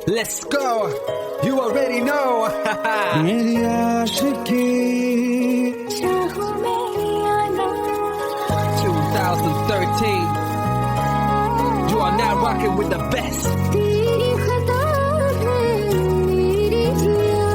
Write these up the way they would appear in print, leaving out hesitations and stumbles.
Let's go. You already know. मेरी आशिकी 2013. You are now rocking with the best. तेरी खता है मेरी जिया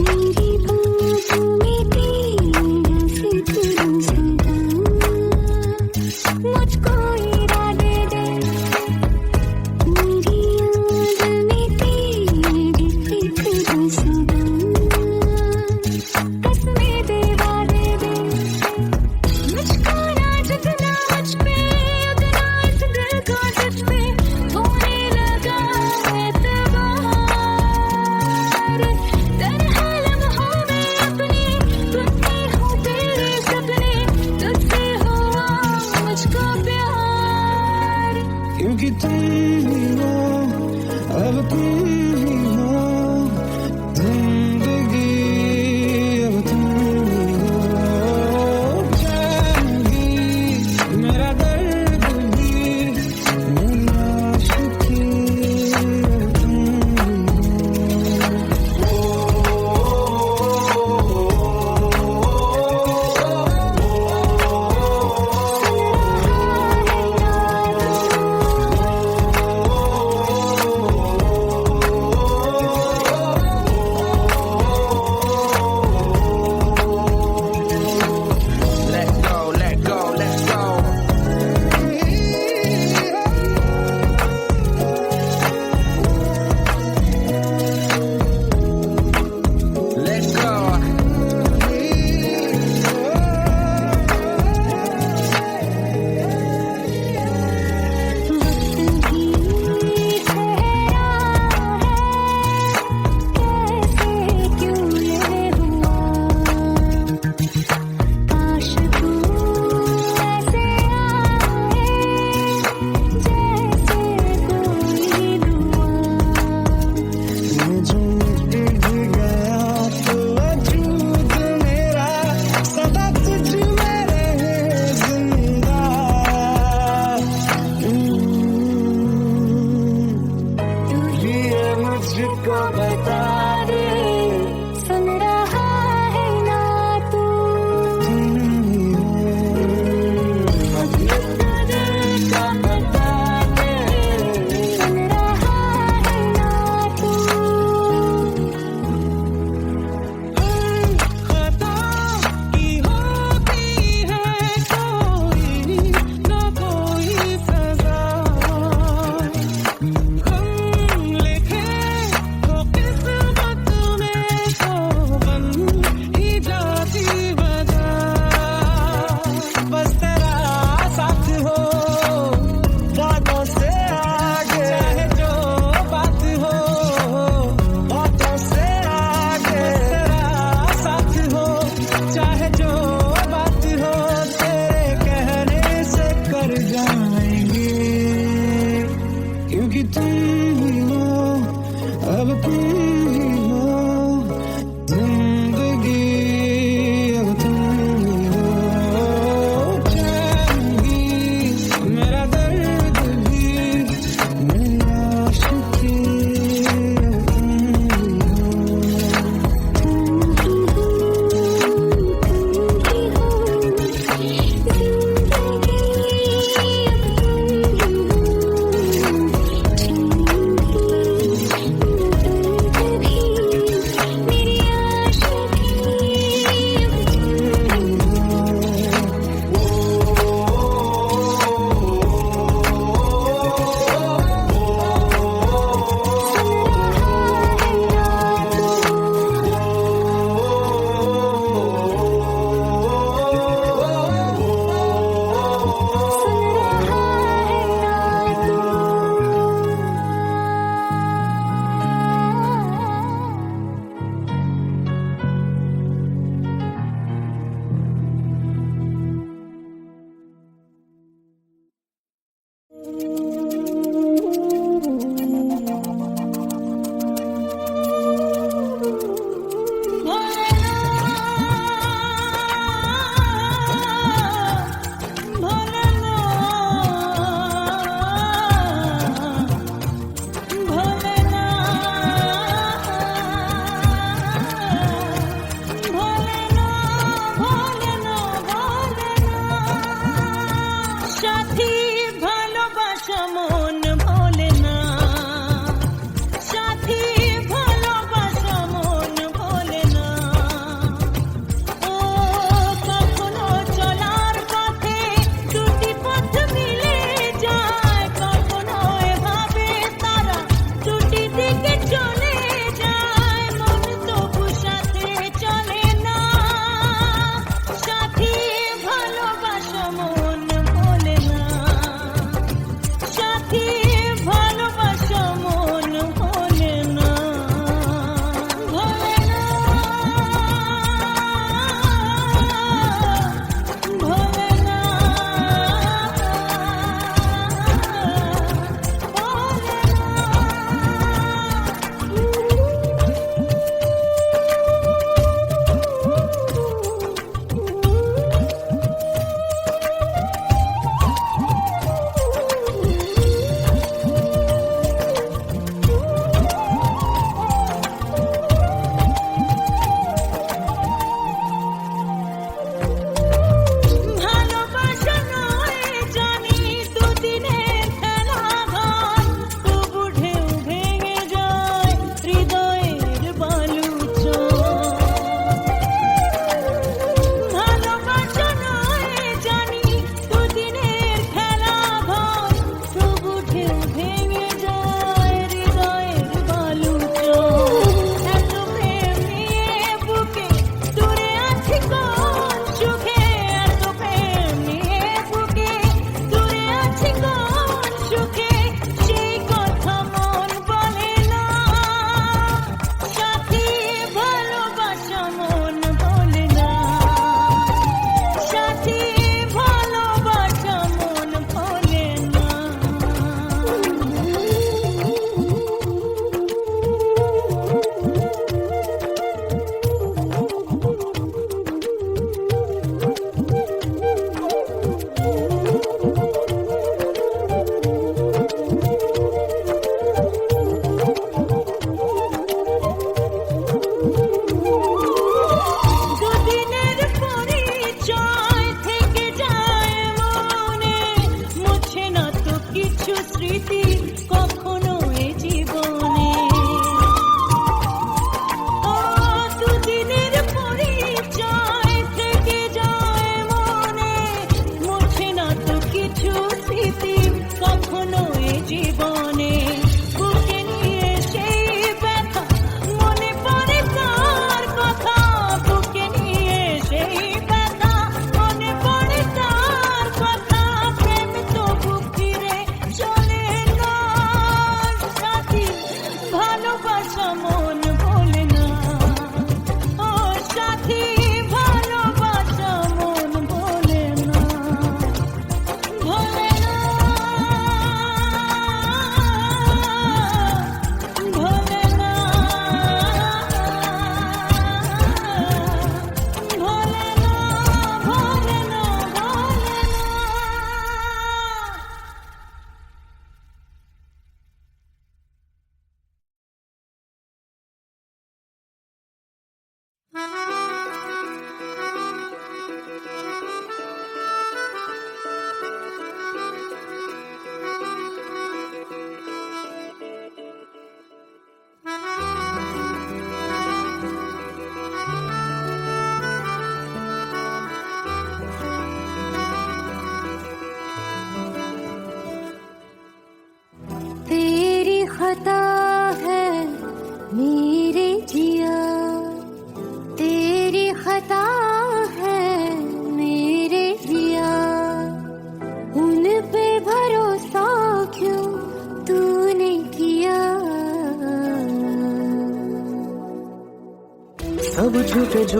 मेरी बातों में तेरा जिक्र सदा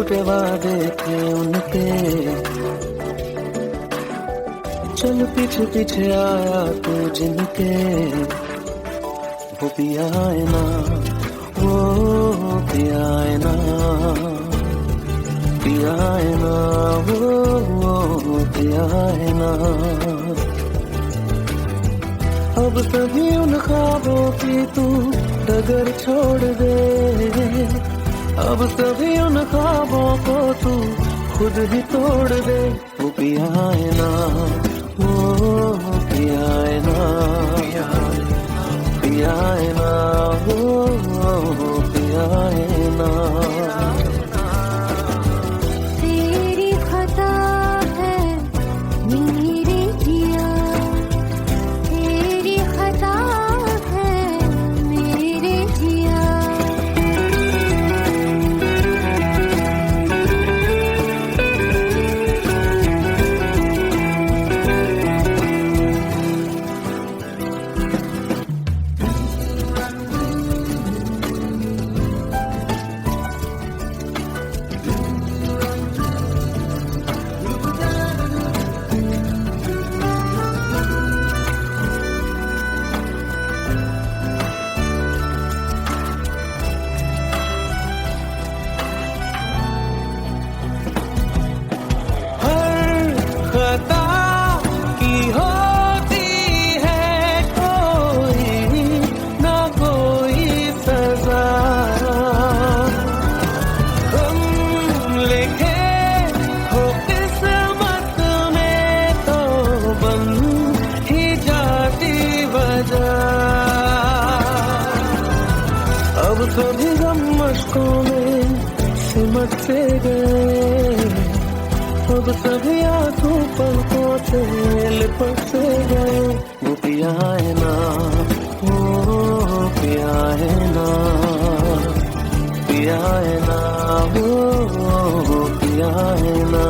झूठे वादे थे उनके, चल पीछे पीछे आया तू जिनके, वो पिया है ना, वो पिया है ना, पिया है ना, वो पिया है ना। अब सभी उन ख्वाबों की तू डगर छोड़ दे, अब सभी उन ख्वाबों को तू खुद ही तोड़ दे। वो पिया है ना, वो पिया है ना, पिया है ना, वो पिया है ना। तेरी खता है मेरे जिया, तेरी खता है मेरे जिया। खता की होती है कोई ना कोई सजा, हम लिखे हो किस्मत में तो बन ही जाती वजह। अब सभी गम मशकों में सिमट से गए, अब सभी आंसू पलकों से लिपट से गए। वो पिया है ना, वो पिया है ना, पिया है ना, वो पिया है ना।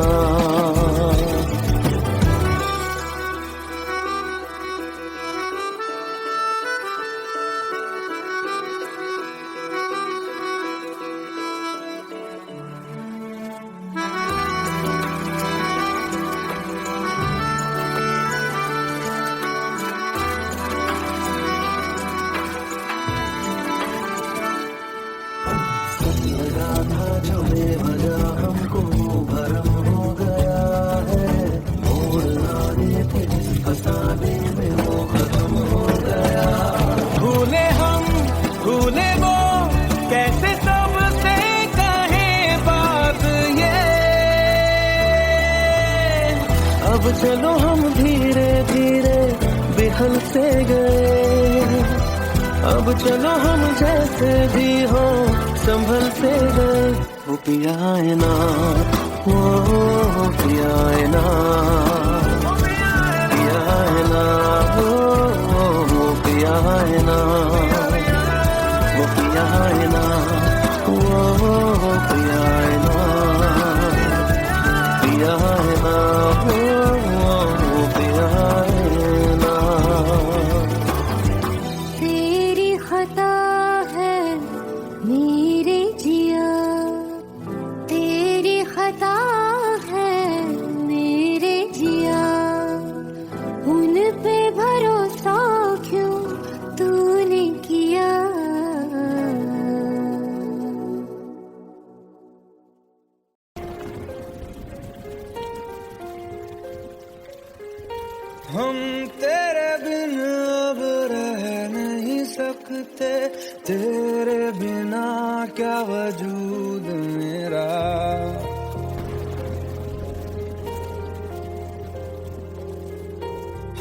लगा था जो बेवजह हमको भरम हो गया है, मोड़ लाने थे जिस फसाने में वो खत्म हो गया। भूले हम भूले वो कैसे सबसे कहे बात ये, अब चलो हम धीरे धीरे बिहल से गए, अब चलो हम जैसे भी हो संभल से गए। वो पिया है ना, वो पिया है ना, पिया है ना, वो पिया है ना, वो पिया है ना, वो पिया है ना, पिया है ना, वो पिया है ना। तेरी खता है मेरे जिया, तेरी खता है मेरे जिया। उन पे भरोसा क्यों तूने किया। हम तेरे बिन अब रह नहीं सकते, तेरे बिना क्या वजूद मेरा।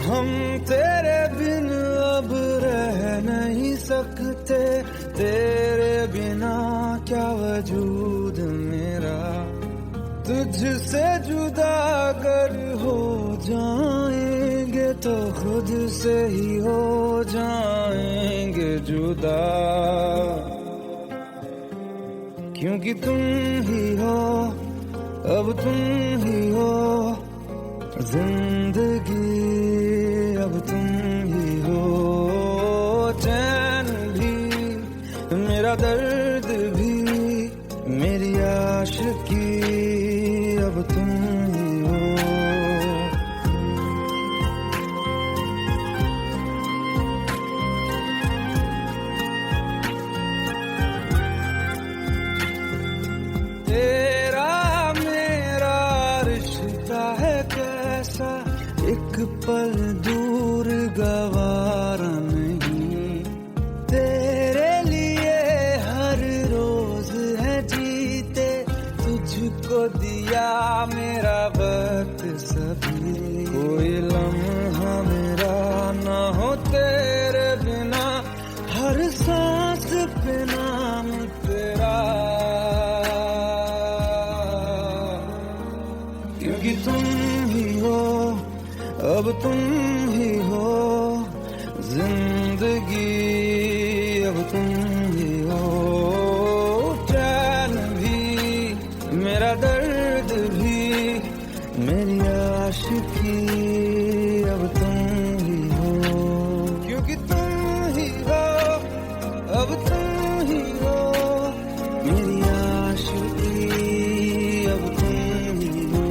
हम तेरे बिन अब रह नहीं सकते, तेरे बिना क्या वजूद मेरा। तुझसे जुदा अगर हो जाएंगे तो खुद से ही हो जाएंगे जुदा, क्योंकि तुम ही हो, अब तुम ही हो जिंदगी, अब तुम ही हो चैन भी, मेरा दर्द भी, मेरी आशिकी ऐसा एक पल दूर गवारा नहीं, तेरे लिए हर रोज है जीते, तुझको दिया मेरा वक्त सभी, कोई लम्हा मेरा ना हो तेरे बिना, हर सांस पे नाम तेरा, क्योंकि तुम ही हो, अब तुम ही हो जिंदगी, अब तुम ही हो चैन भी, मेरा दर्द भी, मेरी आशिकी, अब तुम ही हो, क्योंकि तुम ही हो, अब तुम ही हो मेरी आशिकी, अब तुम ही हो।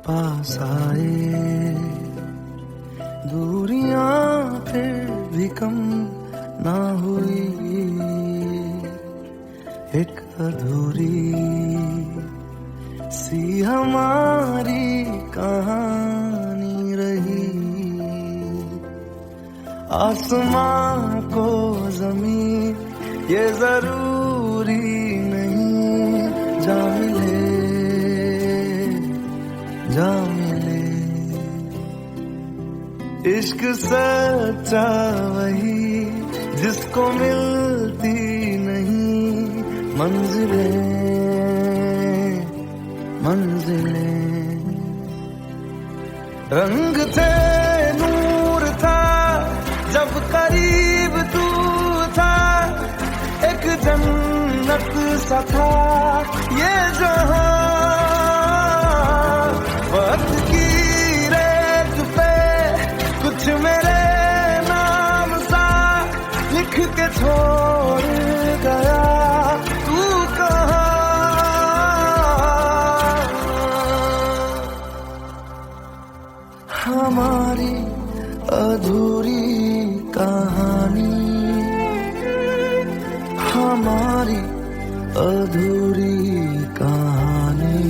पास आए दूरियां फिर भी कम ना हुई, एक अधूरी सी हमारी कहानी रही, आसमां को जमीन ये जरूरी नहीं, जा मिले जा मिले, इश्क सच्चा वही जिसको मिलती नहीं मंजिलें मंजिलें, रंग थे नूर था जब करीब तू था, एक जन्नत सा था ये जहां, वक्त की रेत पे कुछ मेरे नाम सा लिख के छोड़ गया, तू कहाँ, हमारी अधूरी कहानी, हमारी अधूरी कहानी,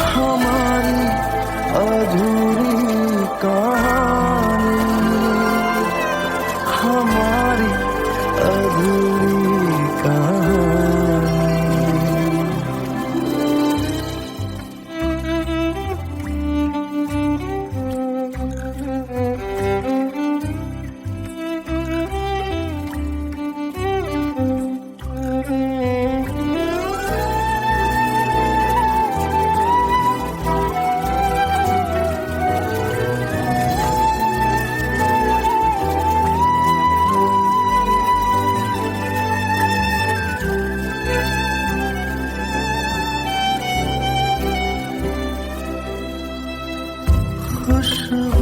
हमारी अधूरी कहानी, हमारी अधूरी कहानी।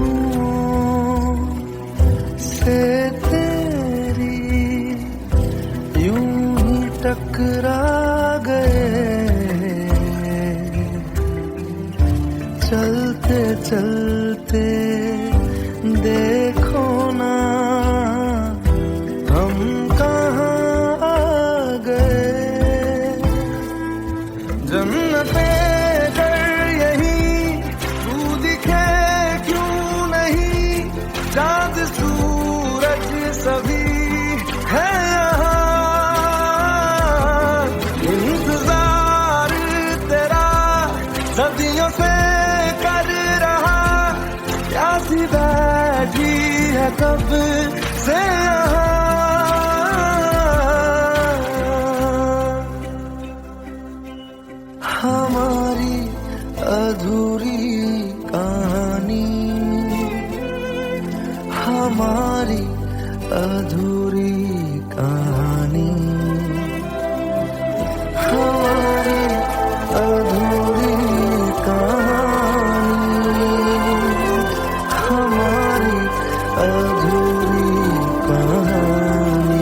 खुशबुओं से तेरी यूं ही टकरा गए, चलते चलते देखो ना हम कहाँ आ गए, जन्नते चाँद सूरज सभी है यहाँ, इंतजार तेरा सदियों से कर रहा, प्यासी बैठी है कब से यहाँ, हमारी अधूरी कहानी, अधूरी कहानी, हमारी अधूरी कहानी, हमारी अधूरी कहानी।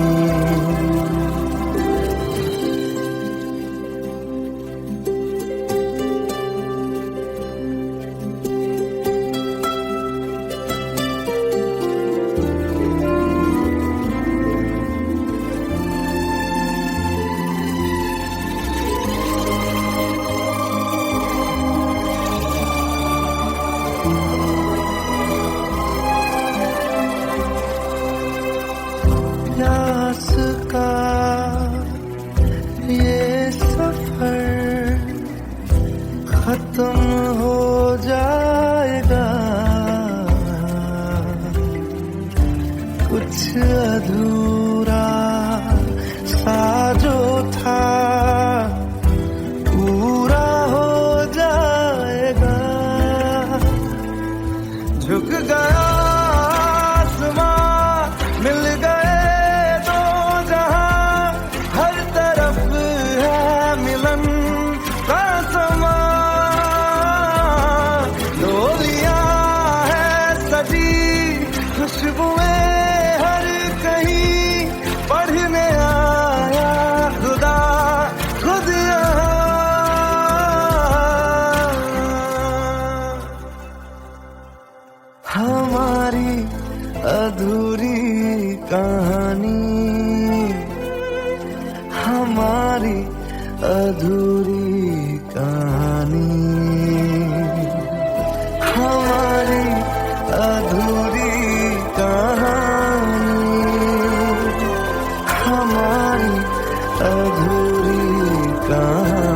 प्यास का ये सफर खत्म हो जाएगा, कुछ अधूरा सा जो था पूरा हो जाएगा। झुक गया आसमां, मिल गए दो जहां, हर तरफ है मिलन का समा। डोलियां है सजी खुशबुएं हर कहीं, पढ़ने आया खुदा खुद यहाँ। हमारी अधूरी कहानी, हमारी अधूरी कहानी, हमारी अधूरी कहानी, हमारी अधूरी कहानी।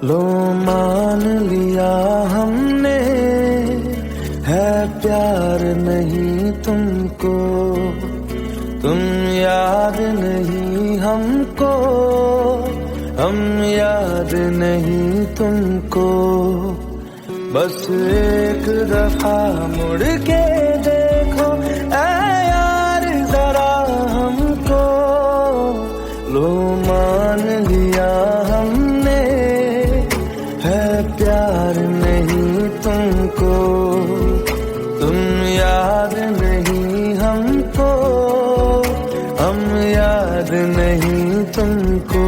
लो मान लिया हमने है प्यार नहीं तुमको, तुम याद नहीं हमको, हम याद नहीं तुमको। बस एक दफा मुड़ के देखो ऐ यार जरा हमको। लो मान लिया हमने है प्यार नहीं तुमको, तुम याद नहीं हमको, हम याद नहीं तुमको।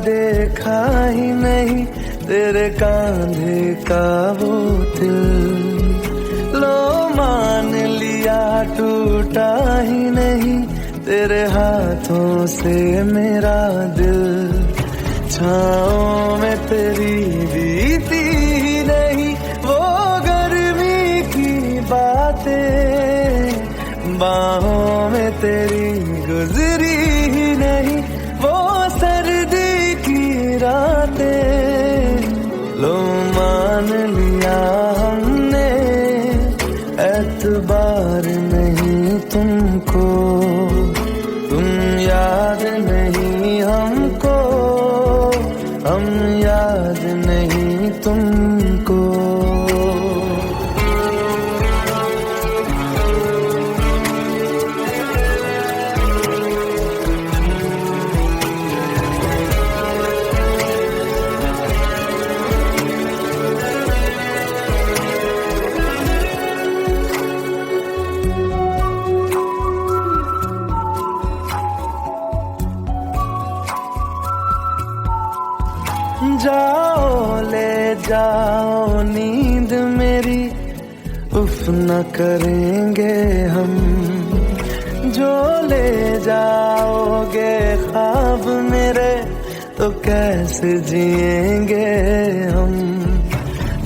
देखा ही नहीं तेरे कांधे का वो दिल, टूटा ही नहीं तेरे हाथों से मेरा दिल, छाँव में तेरी बीती ही नहीं वो गर्मी की बातें, बाहों में तेरी गुजरी ही नहीं वो सर्दी की रातें। लो मान लिया हमने एतबार नहीं तुमको, तुम याद नहीं हमको, हम याद नहीं तुमको। जाओ ले जाओ नींद मेरी, उफ न करेंगे हम, जो ले जाओगे ख्वाब मेरे तो कैसे जिएंगे हम।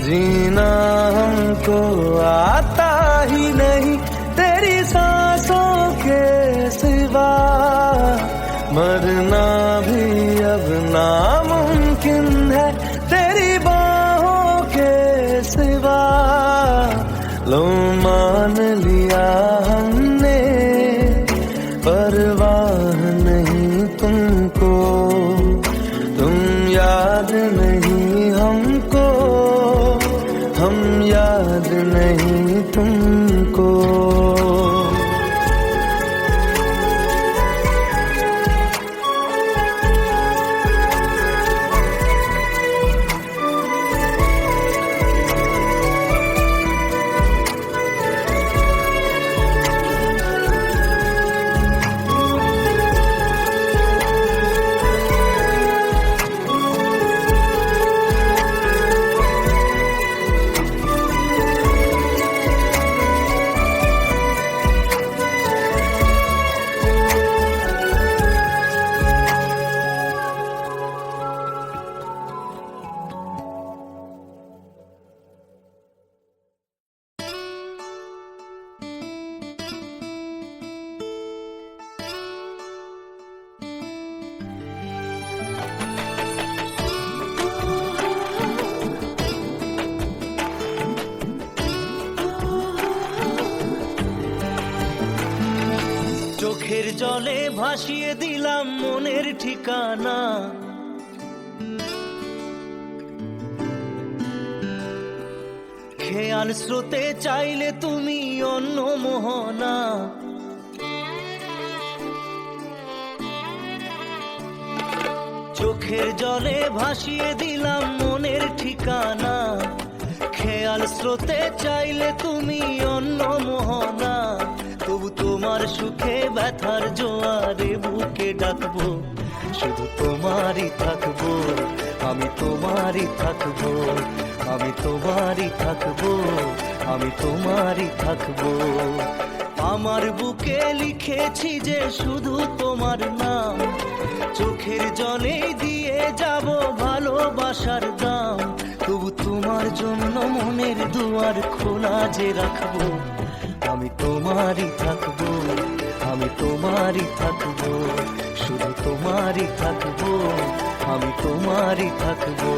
जीना हमको आता ही नहीं तेरी सांसों के सिवा, मरना भी अब नामुमकिन है तेरी बाहों के सिवा। लो मान लिया हमने परवाह नहीं तुमको, तुम याद नहीं हमको, हम याद नहीं तुमको। চোখের জলে ভাসিয়ে দিলাম মনের ঠিকানা, খেয়াল স্রোতে চাইলে তুমি অন্য মোহনা। চোখের জলে ভাসিয়ে দিলাম মনের ঠিকানা, খেয়াল স্রোতে চাইলে তুমি অন্য মোহনা। তবু তোমার সুখে ব্যথার জোয়ারে বুকে ডাকবো, শুধু তোমারই থাকবো, আমি তোমারই থাকবো, আমি তোমারই থাকবো, আমি তোমারই থাকবো। আমার বুকে লিখেছি যে শুধু তোমার নাম, চোখের জলে দিয়ে যাব ভালোবাসার দাম। তবু তোমার জন্য মনের দুয়ার খোলা যে রাখবো, আমি তোমারই থাকবো, আমি তোমারই থাকবো, শুধু তোমারই থাকবো, আমি তোমারই থাকবো।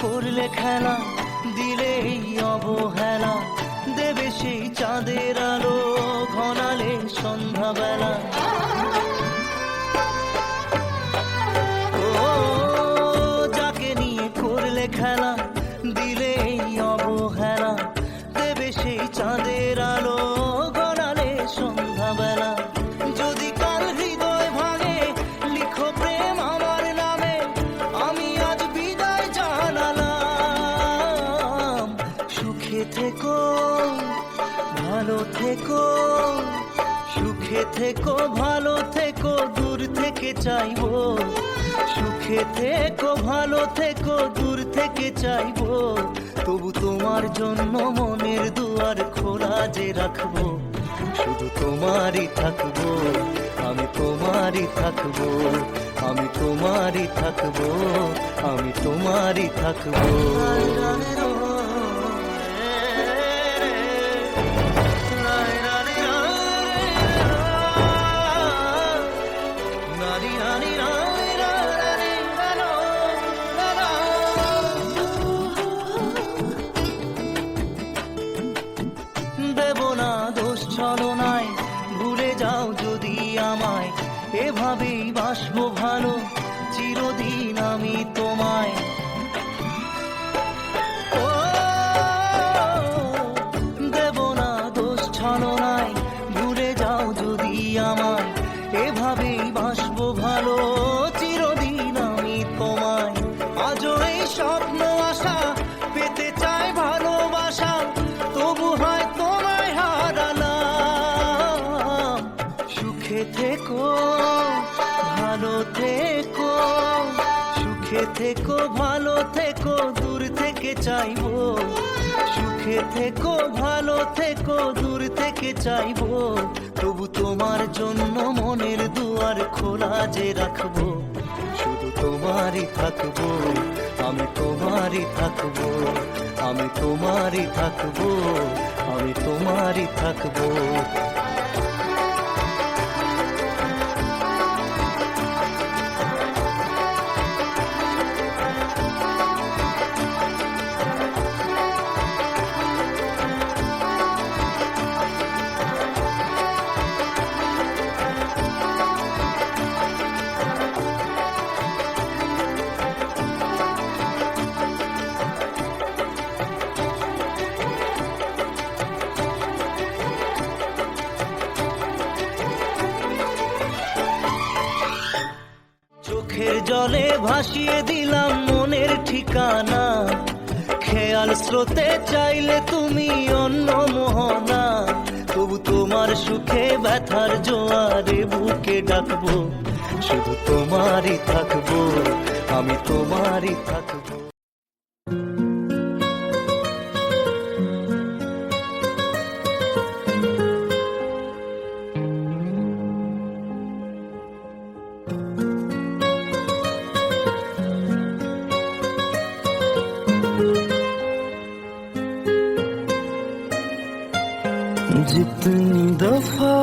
করলে খেলা দিলে এই অবহেলা, দেবে সেই চাঁদের আলো ঘনালে সন্ধ্যাবেলা। ও যাকে নিয়ে করলে খেলা দিলে এই অবহেলা, দেবে সেই চাঁদের আলো ঘনালে থেকো, ভালো থেকো, সুখে থেকো, ভালো থেকো, দূর থেকে চাইবো। সুখে থেকো, ভালো থেকো, দূর থেকে চাইবো। তবু তোমার জন্য মনের দুয়ার খোলা যে রাখবো। শুধু তোমারই থাকবো, আমি তোমারই থাকবো, আমি তোমারই থাকবো, আমি তোমারই থাকবো। দেব না দোষ ছলনায়, ভুলে যাও যদি আমায়। এভাবেই বাসবো ভালো চিরদিন আমি তোমায়। ও দেব না দোষ ছলনায়, ভুলে যাও যদি আমায়। এভাবেই বাসবো ভালো চিরদিন আমি তোমায়। আজও এই স্বপ্ন আশা পেতে চাই ভালোবাসা, তবু হয় তোমায় হারালাম। সুখে থেকো, ভালো থেকো, সুখে থেকো, ভালো থেকো, দূর থেকে চাইবো। সুখে থেকো, ভালো থেকো, দূর থেকে চাইবো। তবু তোমার জন্য মনের দুয়ার খোলা যে রাখবো। শুধু তোমারই থাকবো, আমি তোমারই থাকবো, আমি তোমারই থাকবো, আমি তোমারই থাকবো। চোখের জলে ভাসিয়ে দিলাম মনের ঠিকানা। খেয়াল স্রোতে চাইলে তুমি অন্য মোহনা। তবু তোমার সুখে ব্যথার জোয়ারে বুকে ডাকবো। শুধু তোমারই থাকবো, আমি তোমারই থাকবো। जितनी दफा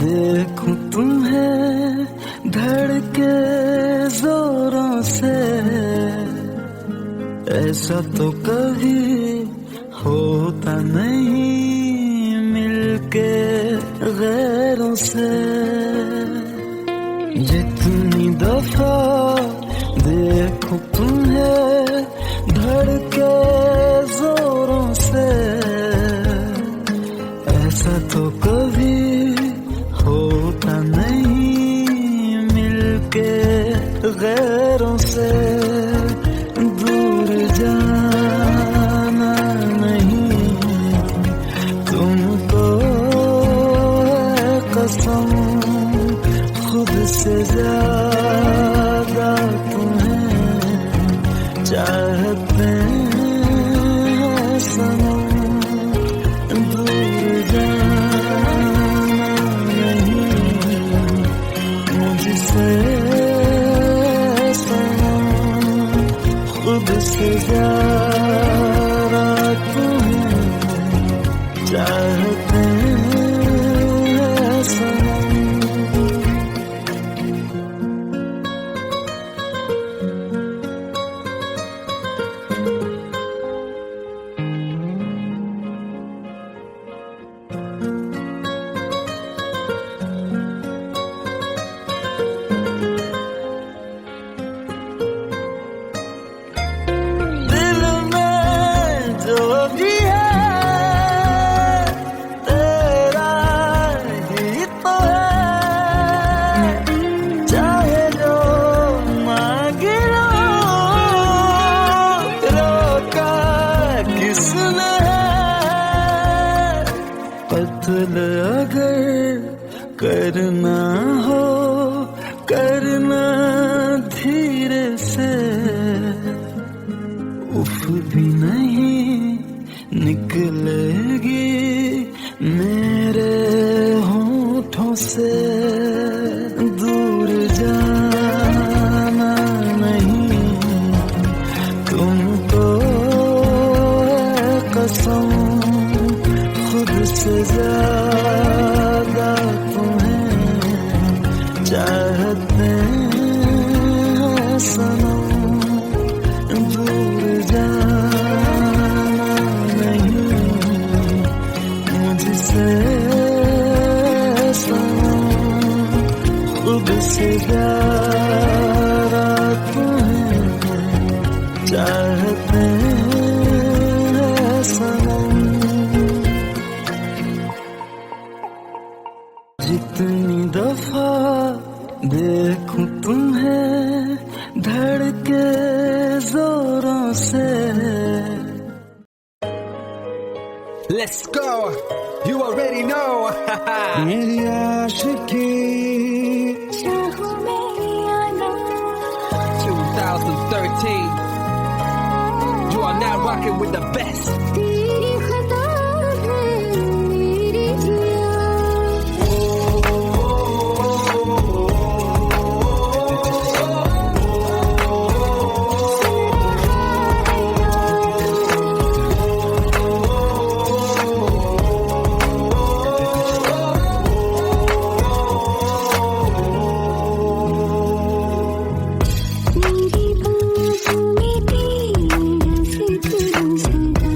देखूं तुम्हें धड़के जोरों से, ऐसा तो कभी होता नहीं मिलके गैरों से। जितनी दफा देखूं तुम्हें धड़के जोरों से, ऐसा तो कभी होता नहीं मिलके गैरों से। दूर जाना नहीं तुमको है कसम, खुद से ज्यादा तुम्हें चाहते हैं सनम। दूर जाना नहीं मुझसे सनम, खुद से ज्यादा तुम्हें चाहते हैं सनम। दिल में जो भी है कत्ल अगर करना हो करना धीरे से, उफ भी नहीं निकलेगी मेरे होठों से। दूर जाना नहीं तुमको कसम, खुद से ज्यादा तुम्हें चाहते हैं सनम। दूर जाना नहीं मुझसे सनम, खुद से ज्यादा तुम्हें चाहते हैं सनम। जितनी दफा देखूं तुम्हें धड़के जोरों से। Let's go. You already know. मेरी आशिकी चाहो मेरी आना 2013. You are now rocking with the best. तेरी खता है मेरी जिया। मेरी बाहों में तेरा फिक्र सदा,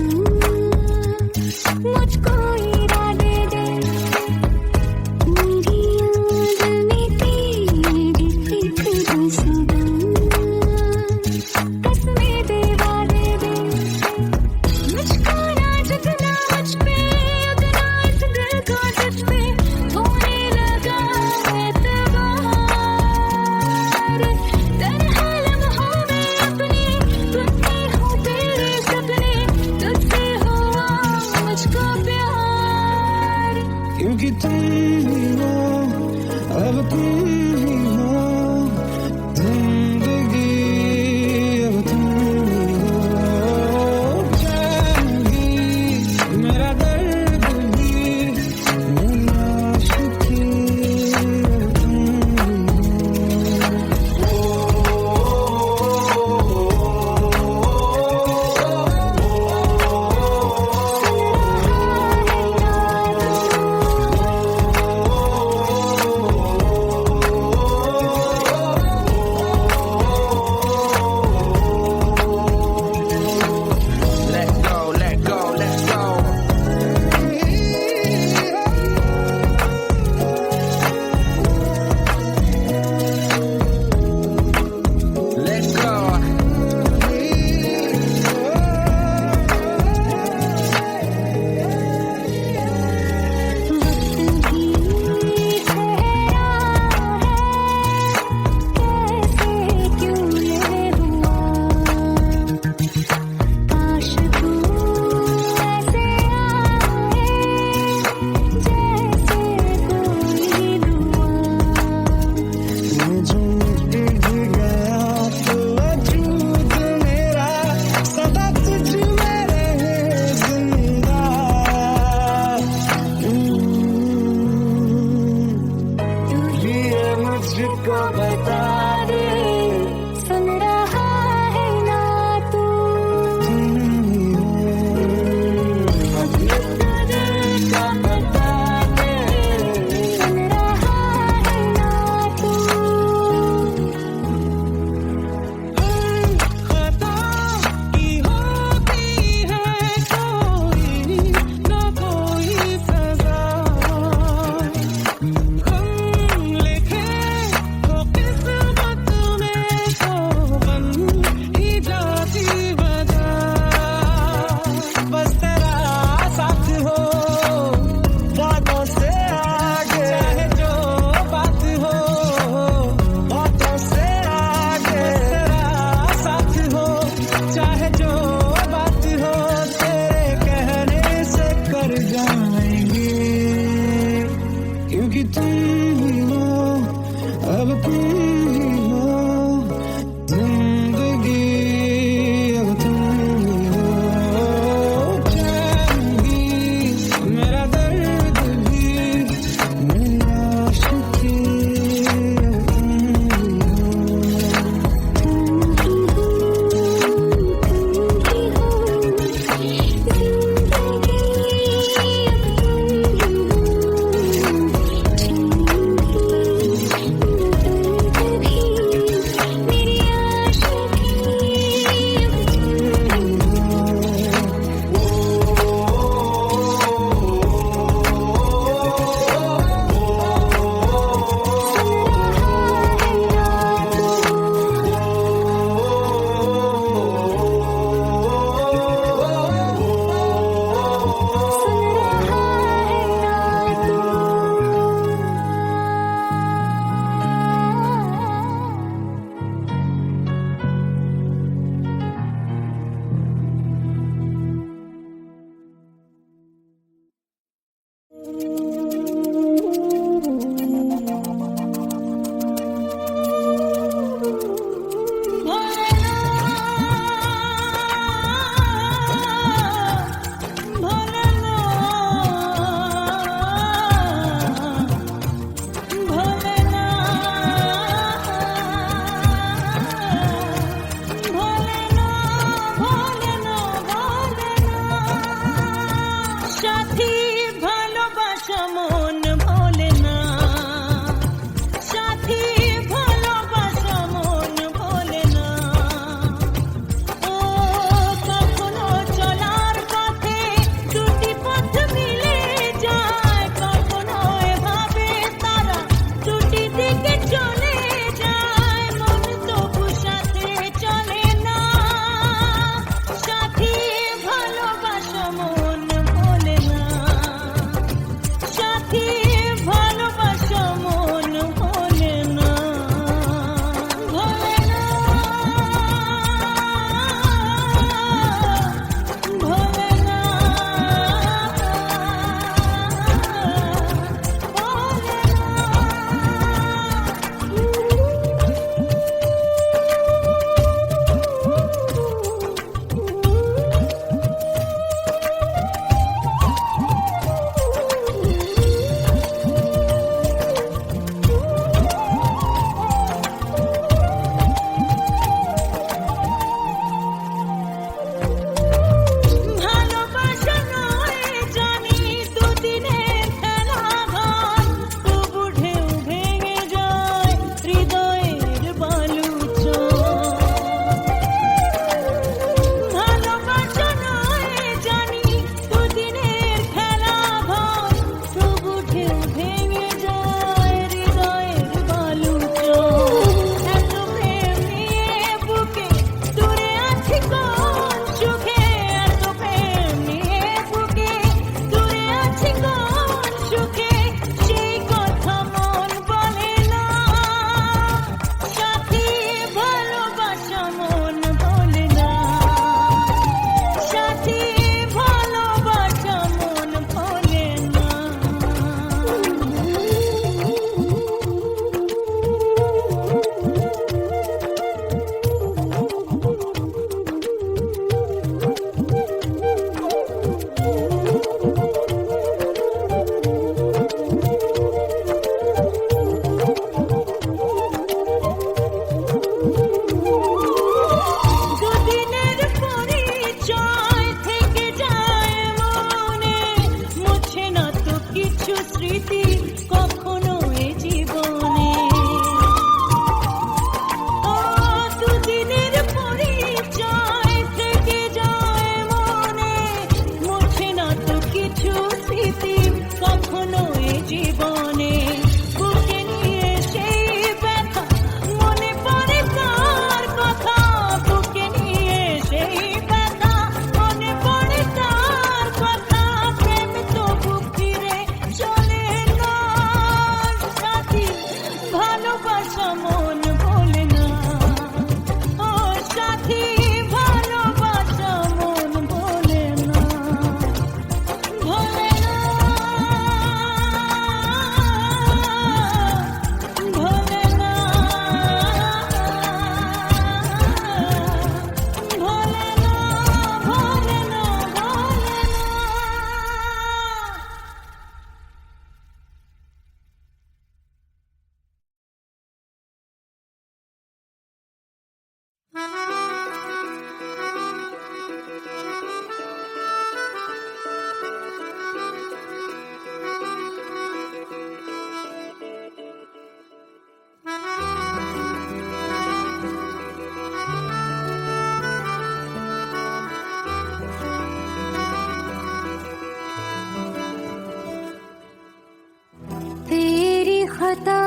खता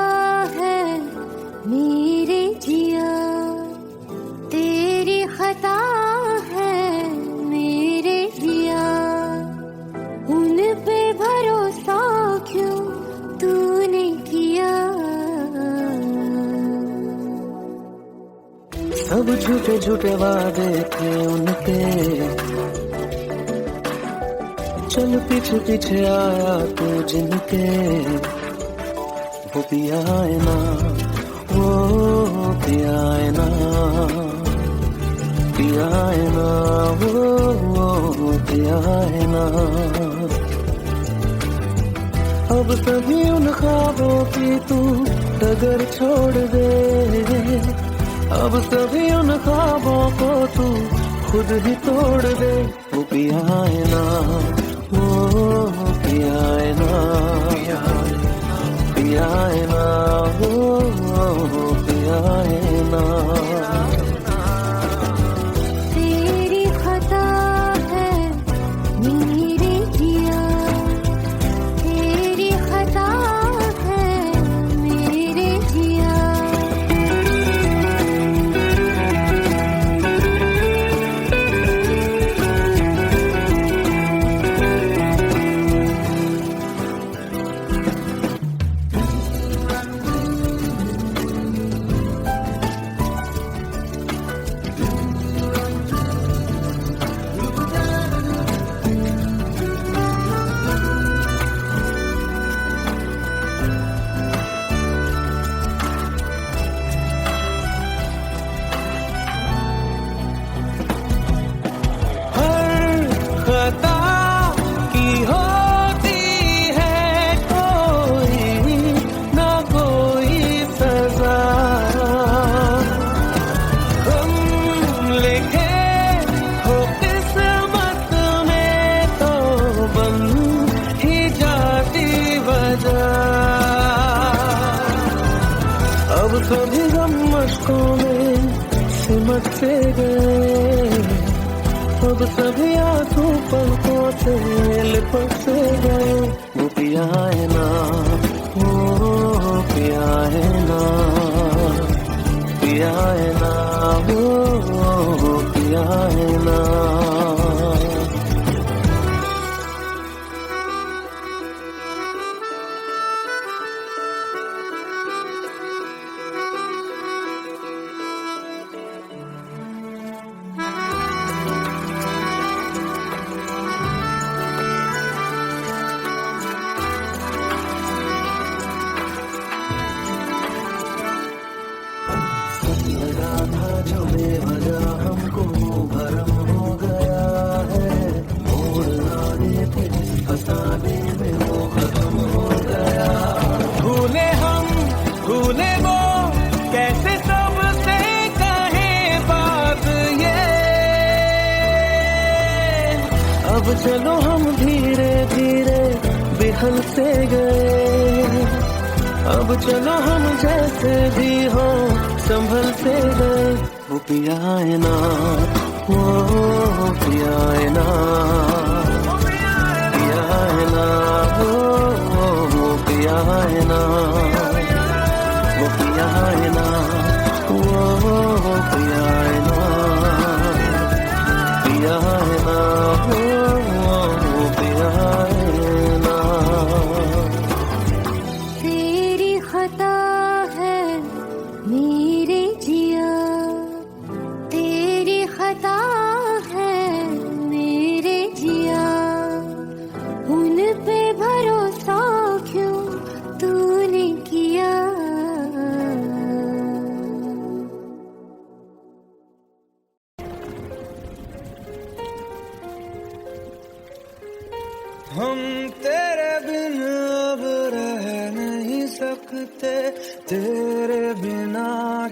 है मेरे जिया, तेरी खता है मेरे जिया, उन पे भरोसा क्यों तूने किया। सब झूठे झूठे वादे थे उनके, चल पीछे पीछे आया तू जिनके, वो पिया है ना, वो पिया है ना, पिया है ना, वो पिया है ना। अब सभी उन ख्वाबों की तू डगर छोड़ दे, अब सभी उन ख्वाबों को तू खुद ही तोड़ दे। वो पिया है ना, वो पिया है ना, पिया है ना, वो पिया है ना। तेरी खता है मेरे जिया, तेरी खता है मेरे जिया। खता की होती है कोई ना कोई सजा, हम लिखे हो किस्मत में तो बन ही जाती वजह। अब सभी गम मशकों में सिमट से गए, अब सभी आंसू पलकों से लिपट से गए। वो पिया है ना, वो पिया है ना, पिया है ना, वो पिया है ना। लगा था जो बेवजह हमको भरम हो गया है, मोड़ आने थे जिस फसाने में वो खत्म हो गया। भूले हम भूले वो, कैसे सबसे कहे बात ये। अब चलो हम धीरे धीरे बिहल से गए, अब चलो हम जैसे भी हो संभल से गए। वो पिया है ना, वो पिया है ना, पिया है ना, वो पिया है ना, वो पिया है ना, वो पिया है ना, पिया है ना, वो पिया है ना। तेरी खता है मेरे जिया, तेरी खता है मेरे जिया, उन पे भरोसा क्यों तूने किया। हम तेरे बिन अब रह नहीं सकते, तेरे बिना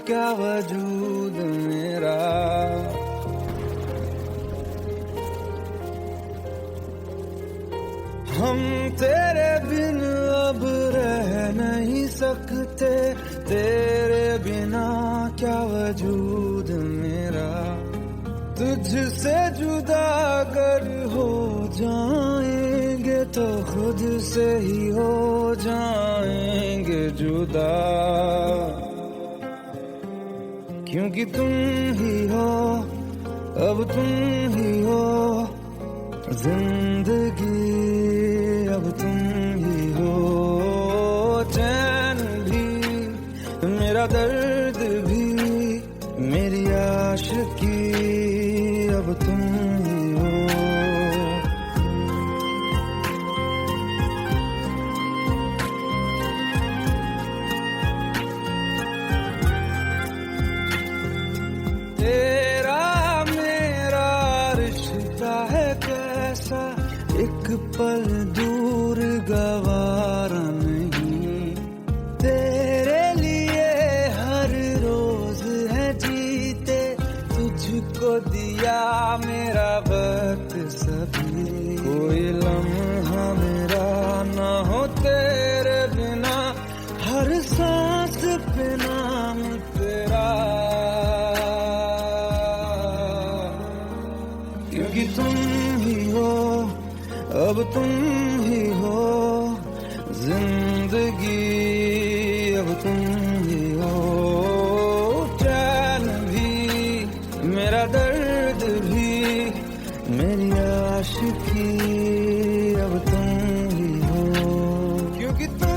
क्या वजूद मेरा। हम तेरे बिन अब रह नहीं सकते, तेरे बिना क्या वजूद मेरा। तुझसे जुदा अगर हो जाएंगे तो खुद से ही हो जाएंगे जुदा। जुदा, क्योंकि तुम ही हो, अब तुम ही हो जिंदगी, अब तुम ही हो चैन भी, मेरा दर्द भी, मेरी आशिकी, अब तुम ही हो। तेरा मेरा रिश्ता है कैसा, एक पल दूर गवारा नहीं, तेरे लिए हर रोज है जीते, तुझको दिया मेरा वक्त सभी, कोई लम्हा मेरा ना हो तेरे बिना, हर सांस पे नाम तेरा, क्योंकि तुम ही हो, अब तुम ही हो जिंदगी, अब तुम ही हो चैन भी, मेरा दर्द भी, मेरी आशिकी, अब तुम ही हो, क्योंकि तुम